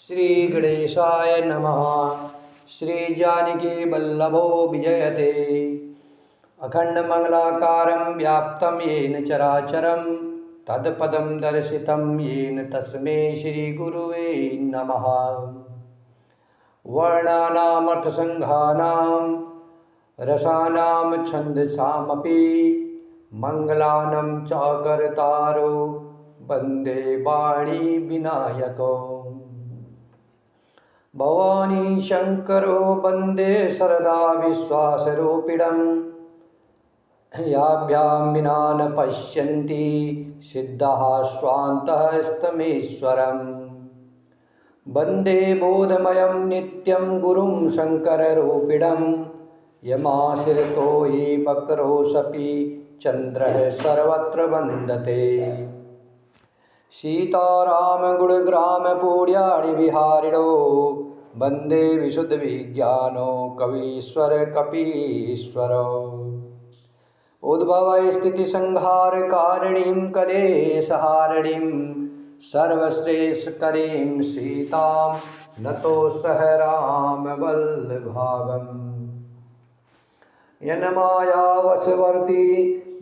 श्री गणेशाय नमः। श्री जानकी वल्लभो विजयते। अखंड मंगलाकारं व्याप्तं येन चराचरं तत्पदं दर्शितं येन तस्मै श्री गुरुवे नमः। वर्णानामर्थसंघानां रसानां छन्दसामपि मंगलानं च कर्तारो वन्दे वाणी विनायको। भवानी शंकरो वन्दे सरदा विश्वासरूपिणं याभ्यां विना न पश्यन्ति सिद्धाः स्वान्तस्तमेश्वरम्। वन्दे बोधमयं नित्यं गुरुं शङ्कररूपिणं यमाश्रितो हि वक्रोऽसपि चन्द्रः सर्वत्र वन्दते। सीताराम गुणग्राम पुण्याणि विहारिणो वन्दे विशुद्धविज्ञानो कवीश्वर कपीश्वरो। उद्भव स्थिति संहार कारिणीं कलेशहारिणीं सर्वश्रेष्ठकरीं सीतां नतोऽस्मः रामवल्लभावम्। यन्मायावशवर्ती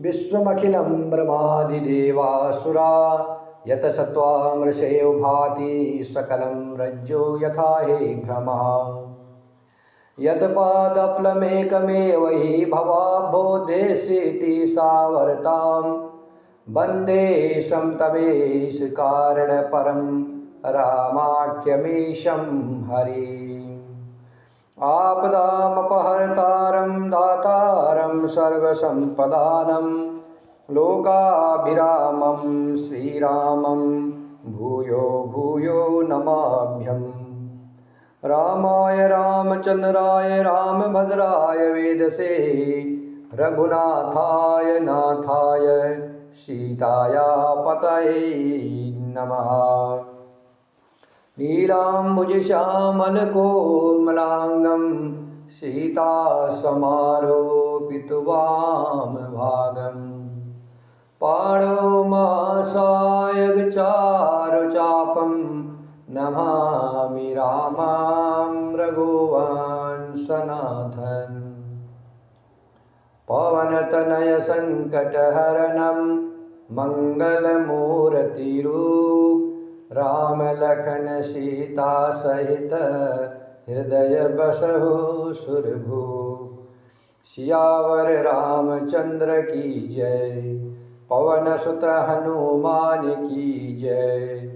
विश्वमखिलं ब्रह्मादिदेवासुरा यत सत्त्वामृषेव भाति सकलं रज्जो यथा हि भ्रमः। यत्पादप्लमेकमेव हि भवाब्बोधेसीति सावरतां वन्दे समतवेशकारणपरं रामाख्यमीशं हरिम्। आपदामपहर्तारं दातारं सर्वसम्पदानं लोकाभिरामं श्रीरामं भूयो भूयो नमाम्यहम्। रामाय रामचन्द्राय रामभद्राय वेदसे रघुनाथाय नाथाय सीताया पतये नमः। नीलाम्बुजश्यामलकोमलाङ्गं सीतासमारोपितवामभागम्। पाणोमासायगचारुचापं नमामि रामं रघुवंशनाथन्। पवनतनयसङ्कटहरणं मङ्गलमूर्तिरूप रामलखन सीता सहित हृदय बसहु सुरभू। सियावर रामचंद्र की जय पवन सुत हनुमान की जय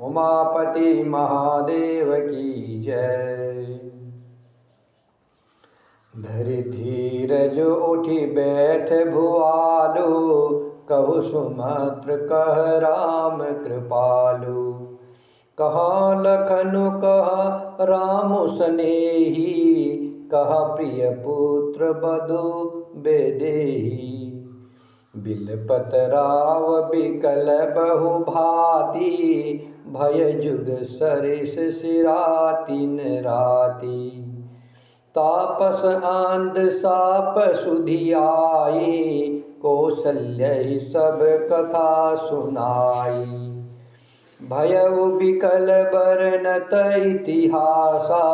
उमापति महादेव की जय। धरि धीरज उठि बैठ भुआलु कहु सुमत्र कह राम कृपालु। कहा लखनु कहा राम सनेही कहा प्रिय पुत्र बधु बेदेही। बिलपत राव बिकल बहु भांति भय जुग सरिस सिरातिन राति। तापस आंध साप सुधियाई कौशल्य ही सब कथा सुनाई। भयउ बिकल बरनत इतिहासा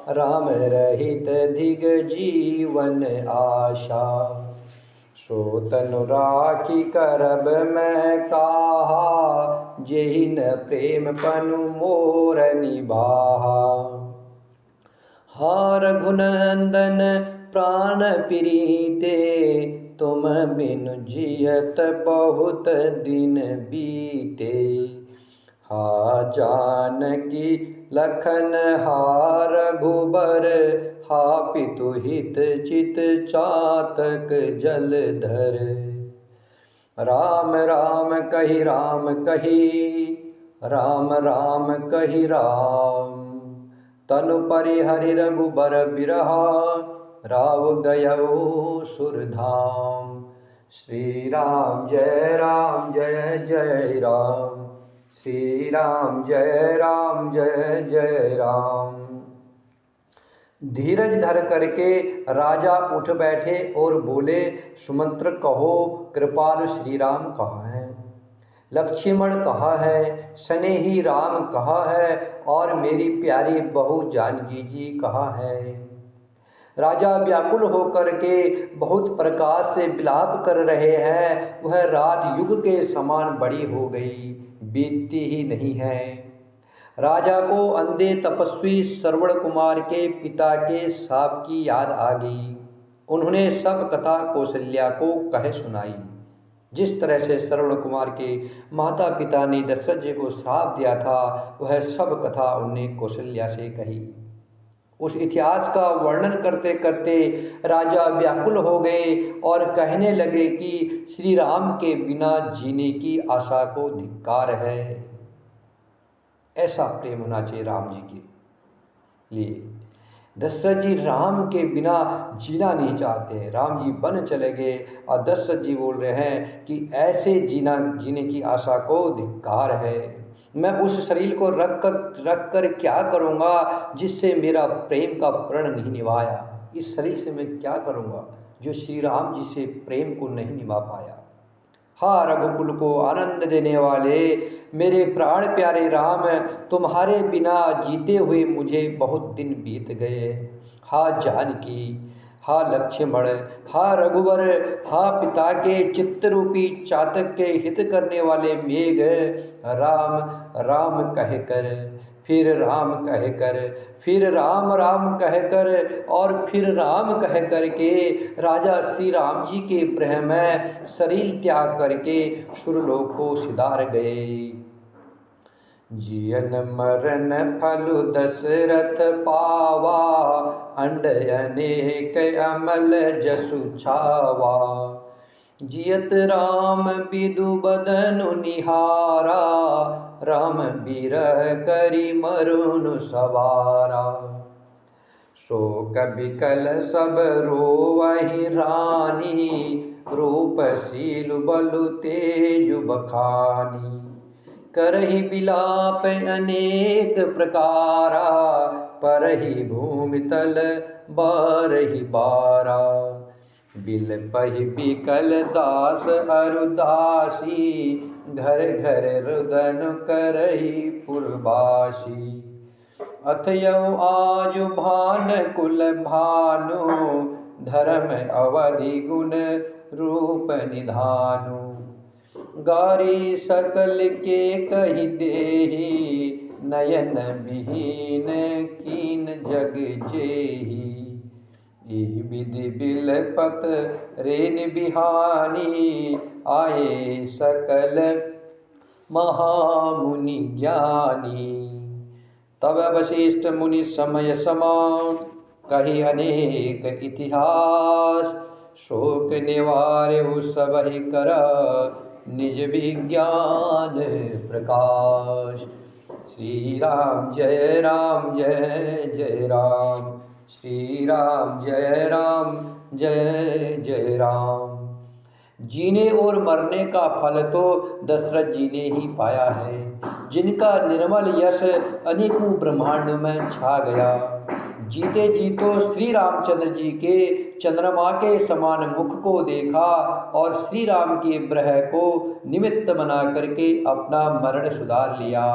राम रहित धिग जीवन आशा। सो तनु राखी करब मैं काहा जेहि न प्रेम पनु मोर निबाहा। हा रघुनंदन प्राण प्रीते तुम बिनु जियत बहुत दिन बीते। हा जानकी लखन हा रघुबर हा पितु हित चित चातक जलधर। राम राम कहि राम कहि राम राम कहि राम। तनु परिहरि रघुबर बिरहा राव गयो सुरधाम। श्री राम जय जय राम। श्री राम जय जय राम। धीरज धर करके राजा उठ बैठे और बोले, सुमंत्र कहो कृपाल श्री राम कहाँ हैं। लक्ष्मण कहाँ है, स्नेही राम कहाँ है, और मेरी प्यारी बहू जानकी जी कहाँ है। राजा व्याकुल होकर के बहुत प्रकार से विलाप कर रहे हैं। वह रात युग के समान बड़ी हो गई, बीतती ही नहीं है। राजा को अंधे तपस्वी श्रवण कुमार के पिता के शाप की याद आ गई। उन्होंने सब कथा कौशल्या को कह सुनाई। जिस तरह से श्रवण कुमार के माता पिता ने दशरथ जी को श्राप दिया था, वह सब कथा उनने कौशल्या से कही। उस इतिहास का वर्णन करते करते राजा व्याकुल हो गए और कहने लगे कि श्री राम के बिना जीने की आशा को धिक्कार है। ऐसा प्रेम होना चाहिए राम जी के लिए। दशरथ जी राम के बिना जीना नहीं चाहते हैं। राम जी वन चले गए और दशरथ जी बोल रहे हैं कि ऐसे जीने की आशा को धिक्कार है। मैं उस शरीर को रख कर क्या करूँगा जिससे मेरा प्रेम का प्रण नहीं निभाया। इस शरीर से मैं क्या करूँगा जो श्री राम जी से प्रेम को नहीं निभा पाया। हा रघुकुल को आनंद देने वाले मेरे प्राण प्यारे राम, तुम्हारे बिना जीते हुए मुझे बहुत दिन बीत गए। हा जानकी, हा लक्ष्मण, हा रघुवर, हा पिता के चित्त रूपी चातक के हित करने वाले मेघ, राम राम कहकर, फिर राम कहकर, फिर राम राम कहकर और फिर राम कह करके राजा श्री राम जी के प्रेम में शरीर त्याग करके सुरलोक को सिधार गए। जियन मरण फलु दशरथ पावा, अंड अनेक अमल जसु छावा। जियत राम बिदु बदनु निहारा, राम बिरह करि मरुनु सवारा। शोक बिकल सब रोवहि रानी, रूपशील बलु तेजु बखानी। करहि बिलाप अनेक प्रकारा, परहि भूमि तल बारहि बारा। बिलपहि बिकल दास अरुदासी, घर घर रुदन करहि पुरबासी। अथयउ आजु भान कुल भानु, धर्म अवधि गुण रूप निधानु। गारी सकल के कहि देहि, नयन विहीन कीन जग जेहि। एहि विधि बिलपत रेन बिहानी, आए सकल महामुनि ज्ञानी। तब वशिष्ठ मुनि समय समान, कही अनेक इतिहास। शोक निवार्य सबहि कर, निज विज्ञान प्रकाश। श्री राम जय राम जय जय राम, श्री राम जय राम जय जय राम। जीने और मरने का फल तो दशरथ जी ने ही पाया है, जिनका निर्मल यश अनेकों ब्रह्मांड में छा गया। जीते जी तो श्री रामचंद्र जी के चंद्रमा के समान मुख को देखा और श्री राम के विरह को निमित्त बना करके अपना मरण सुधार लिया।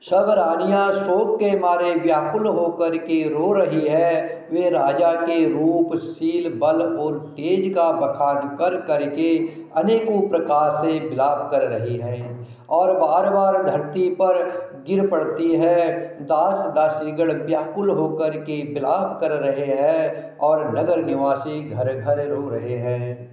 सब रानियां शोक के मारे व्याकुल होकर के रो रही है। वे राजा के रूप, शील, बल और तेज का बखान कर करके अनेकों प्रकार से विलाप कर रही है और बार बार धरती पर गिर पड़ती है। दास दासीगण व्याकुल होकर के विलाप कर रहे हैं और नगर निवासी घर घर रो रहे हैं।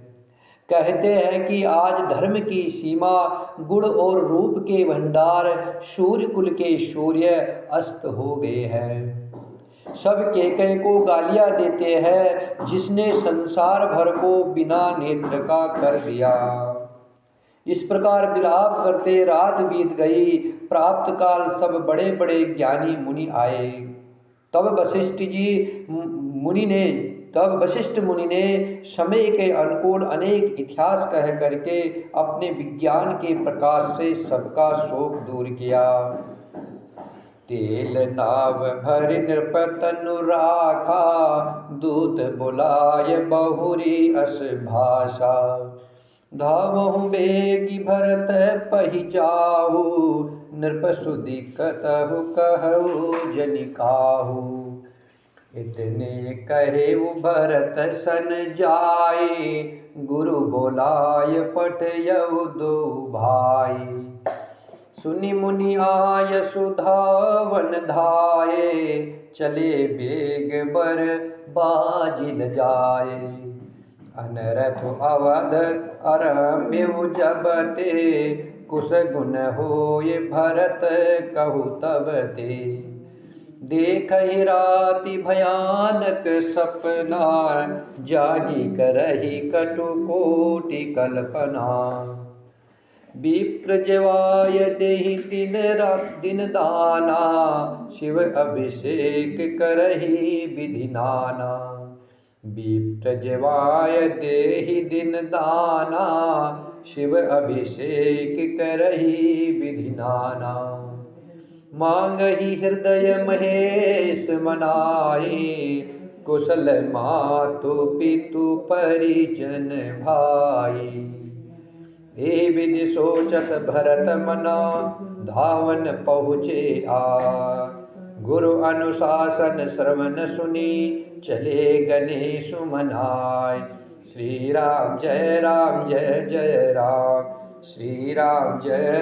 कहते हैं कि आज धर्म की सीमा, गुण और रूप के भंडार, सूर्य कुल के सूर्य अस्त हो गए हैं। सब केकय को गालियां देते हैं, जिसने संसार भर को बिना नेत्र का कर दिया। इस प्रकार विलाप करते रात बीत गई। प्राप्त काल सब बड़े बड़े ज्ञानी मुनि आए। तब वशिष्ठ मुनि ने समय के अनुकूल अनेक इतिहास कह करके अपने विज्ञान के प्रकाश से सबका शोक दूर किया। तेल नाव भरि नृपतनु राखा, दूत बुलाय बहुरी अस भाषा। धावहु बेगी भरत पहि जाहु, नृपसुधि कतहु कहु जनि काहू। इतने कहे वो भरत सन जाए, गुरु बोलाय पठयउ दो भाई। सुनि मुनि आय सुधावन धाये, चले बेग बर बाजिल जाए। अनरथ अवध अरम्यउ जब ते, कुश गुण होय भरत कहु तब ते। देखहि राति भयानक सपना, जागी करहि कटु कोटि कल्पना। विप्र जेवाय देहि दिन दाना, शिव अभिषेक करहि विधि नाना। विप्र जेवाय देहि दिन दाना, शिव अभिषेक करहि विधि नाना। मांगहि हृदय महेश मनाई, कुशल मातु पितु परिजन भाई। ए विधि सोचत भरत मना, धावन पहुँचे आ। गुरु अनुशासन श्रवण सुनी, चले गणेशु मनाय। श्री राम जय जय राम, श्री राम जय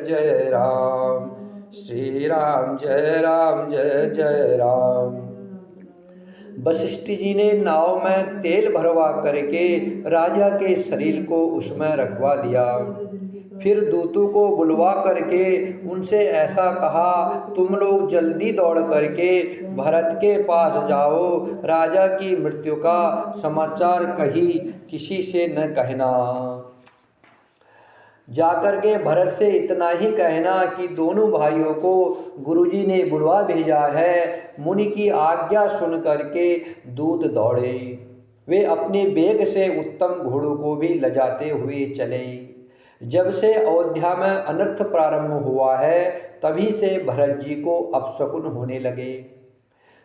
जय राम, श्री राम जय जय राम। वशिष्ठ जी ने नाव में तेल भरवा करके राजा के शरीर को उसमें रखवा दिया। फिर दूतों को बुलवा करके उनसे ऐसा कहा, तुम लोग जल्दी दौड़ करके भरत के पास जाओ, राजा की मृत्यु का समाचार कहीं किसी से न कहना। जाकर के भरत से इतना ही कहना कि दोनों भाइयों को गुरुजी ने बुलवा भेजा है। मुनि की आज्ञा सुन करके दूत दौड़े। वे अपने वेग से उत्तम घोड़ों को भी लजाते हुए चले। जब से अयोध्या में अनर्थ प्रारंभ हुआ है, तभी से भरत जी को अपशकुन होने लगे।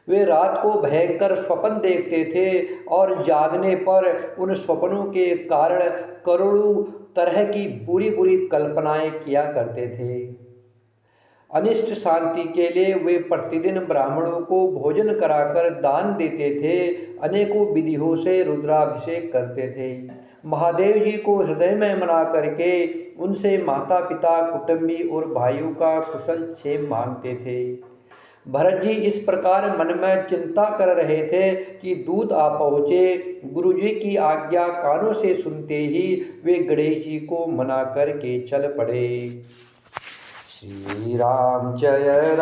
वे रात को भयंकर स्वप्न देखते थे और जागने पर उन स्वप्नों के कारण करोड़ों तरह की बुरी बुरी कल्पनाएं किया करते थे। अनिष्ट शांति के लिए वे प्रतिदिन ब्राह्मणों को भोजन कराकर दान देते थे। अनेकों विधियों से रुद्राभिषेक करते थे। महादेव जी को हृदय में मना करके उनसे माता पिता, कुटुंबी और भाइयों का कुशल क्षेम मांगते थे। भरत जी इस प्रकार मन में चिंता कर रहे थे कि दूत आ पहुँचे। गुरुजी की आज्ञा कानों से सुनते ही वे गणेश जी को मना करके चल पड़े। श्री राम जय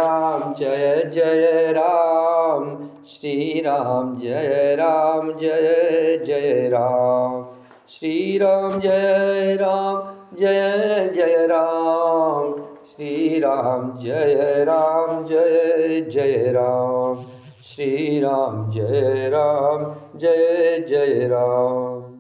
जय राम, श्री राम जय जय राम, श्री राम जय जय राम, श्री राम जय जय राम, श्री राम जय जय राम।